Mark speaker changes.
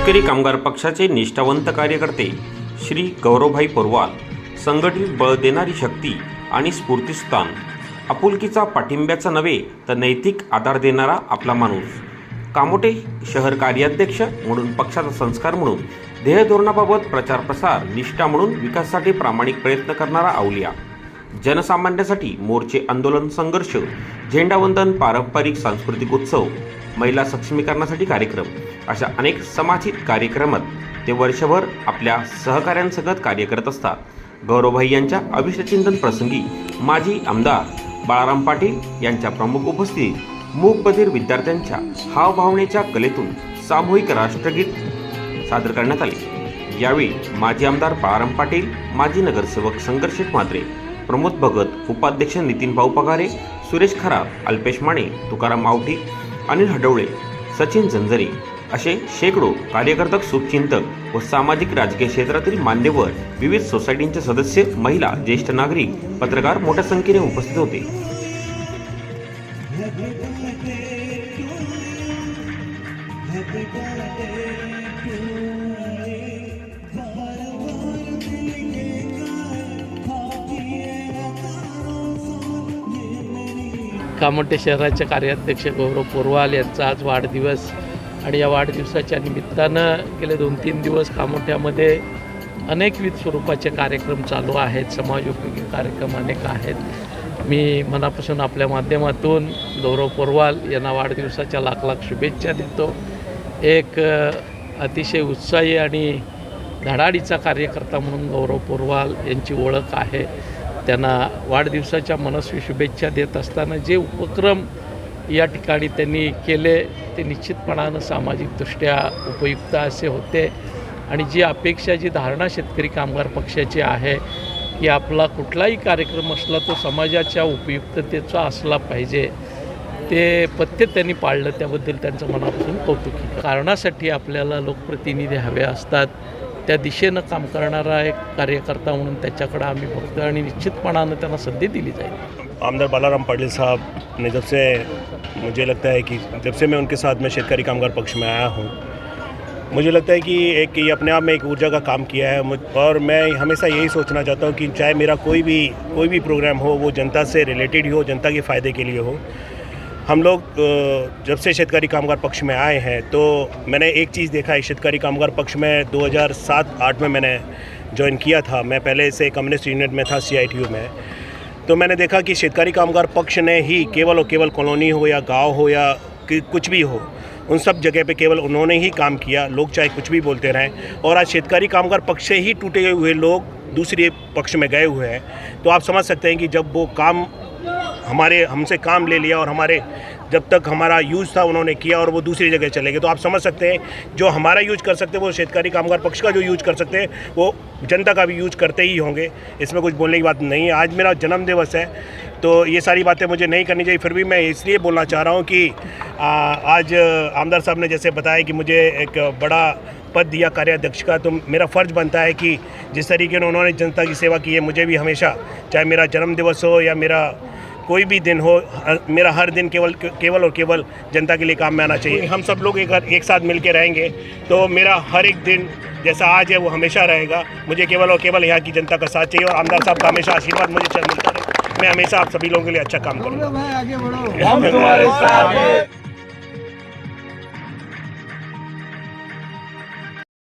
Speaker 1: शेतकरी कामगार पक्षाचे निष्ठावंत कार्यकर्ते श्री गौरवभाई पोरवाल, संघटित बळ देणारी शक्ती आणि स्फूर्तिस्थान, आपुलकीचा पाठिंब्याचा नव्हे तर नैतिक आधार देणारा आपला माणूस, कामोठे शहर कार्याध्यक्ष म्हणून पक्षाचा संस्कार म्हणून ध्येय धोरणाबाबत प्रचार प्रसार, निष्ठा म्हणून विकासासाठी प्रामाणिक प्रयत्न करणारा अवलिया, जनसामान्यासाठी मोर्चे, आंदोलन, संघर्ष, झेंडावंदन, पारंपरिक सांस्कृतिक उत्सव, महिला सक्षमीकरणासाठी कार्यक्रम अशा अनेक समाजित कार्यक्रमात ते वर्षभर आपल्या सहकाऱ्यांसगत कार्य करत असतात. गौरवभाई यांच्या अभिष्टचिंतन प्रसंगी माजी आमदार बाळाराम पाटील यांच्या प्रमुख उपस्थितीत मूकबधिर विद्यार्थ्यांच्या हावभावनेच्या कलेतून सामूहिक राष्ट्रगीत सादर करण्यात आले. यावेळी माजी आमदार बाळाराम पाटील, माजी नगरसेवक संघर्षित म्हात्रे, प्रमोद भगत, उपाध्यक्ष नितीन भाऊ पगारे, सुरेश खरात, अल्पेश माने, तुकाराम मावठी, अनिल हडवळे, सचिन झंझरी असे शेकडो कार्यकर्ते, शुभचिंतक व सामाजिक राजकीय क्षेत्रातील मान्यवर, विविध सोसायटींचे सदस्य, महिला, ज्येष्ठ नागरिक, पत्रकार मोठ्या संख्येने उपस्थित होते.
Speaker 2: कामोठे शहराचे कार्याध्यक्ष गौरव पोरवाल यांचा आज वाढदिवस आणि या वाढदिवसाच्या निमित्तानं गेले 2-3 दिवस कामोठ्यामध्ये अनेकविध स्वरूपाचे कार्यक्रम चालू आहेत. समाजोपयोगी कार्यक्रम अनेक आहेत. मी मनापासून आपल्या माध्यमातून गौरव पोरवाल यांना वाढदिवसाच्या लाख लाख शुभेच्छा देतो. एक अतिशय उत्साही आणि धडाडीचा कार्यकर्ता म्हणून गौरव पोरवाल यांची ओळख आहे. त्यांना वाढदिवसाच्या मनस्वी शुभेच्छा देत असताना जे उपक्रम या ठिकाणी त्यांनी केले ते निश्चितपणानं सामाजिकदृष्ट्या उपयुक्त असे होते आणि जी अपेक्षा, जी धारणा शेतकरी कामगार पक्षाची आहे की आपला कुठलाही कार्यक्रम असला तो समाजाच्या उपयुक्ततेचा असला पाहिजे, ते पथ्य त्यांनी पाळलं. त्याबद्दल त्यांचं मनापासून कौतुक आहे. कारणासाठी आपल्याला लोकप्रतिनिधी हवे असतात, त्या दिशेनं काम करणारा एक कार्यकर्ता म्हणून त्याच्याकडे आम्ही बघतो आणि निश्चितपणानं त्यांना संधी दिली जाईल.
Speaker 3: आमदार बालाराम पाटिल साहब ने जब से मुझे लगता है कि जब से मैं उनके साथ में शेतकारी कामगार पक्ष में आया हूँ, मुझे लगता है कि ये अपने आप में एक ऊर्जा का काम किया है. और मैं हमेशा यही सोचना चाहता हूँ कि चाहे मेरा कोई भी प्रोग्राम हो वो जनता से रिलेटेड ही हो, जनता के फ़ायदे के लिए हो. हम लोग जब से शेतकारी कामगार पक्ष में आए हैं तो मैंने एक चीज़ देखा है. शेतकारी कामगार पक्ष में 2007-8 में मैंने ज्वाइन किया था. मैं पहले से कम्युनिस्ट यूनिट में था, CITU में. तो मैंने देखा कि शेतकारी कामगार पक्ष ने ही केवल और केवल कॉलोनी हो या गांव हो या कुछ भी हो, उन सब जगह पे केवल उन्होंने ही काम किया. लोग चाहे कुछ भी बोलते रहें. और आज शेतकारी कामगार पक्ष से ही टूटे हुए लोग दूसरे पक्ष में गए हुए हैं. तो आप समझ सकते हैं कि जब वो काम हमसे काम ले लिया और हमारे जब तक हमारा यूज़ था उन्होंने किया और वो दूसरी जगह चले गए, तो आप समझ सकते हैं जो हमारा यूज कर सकते हैं वो शेतकारी कामगार पक्ष का जो यूज कर सकते हैं वो जनता का भी यूज करते ही होंगे. इसमें कुछ बोलने की बात नहीं है. आज मेरा जन्मदिवस है तो ये सारी बातें मुझे नहीं करनी चाहिए. फिर भी मैं इसलिए बोलना चाह रहा हूँ कि आज आमदार साहब ने जैसे बताया कि मुझे एक बड़ा पद दिया कार्याध्यक्ष का, तो मेरा फ़र्ज़ बनता है कि जिस तरीके से उन्होंने जनता की सेवा की है, मुझे भी हमेशा, चाहे मेरा जन्मदिवस हो या मेरा कोई भी दिन हो, मेरा हर दिन केवल और केवल जनता के लिए काम में आना चाहिए. हम सब लोग एक साथ मिल के रहेंगे तो मेरा हर एक दिन जैसा आज है वो हमेशा रहेगा. मुझे केवल और केवल यहाँ की जनता का साथ चाहिए और आमदार साहब का हमेशा आशीर्वाद मुझे मिलता रहे. मैं हमेशा आप सभी लोगों के लिए अच्छा काम करूँगा.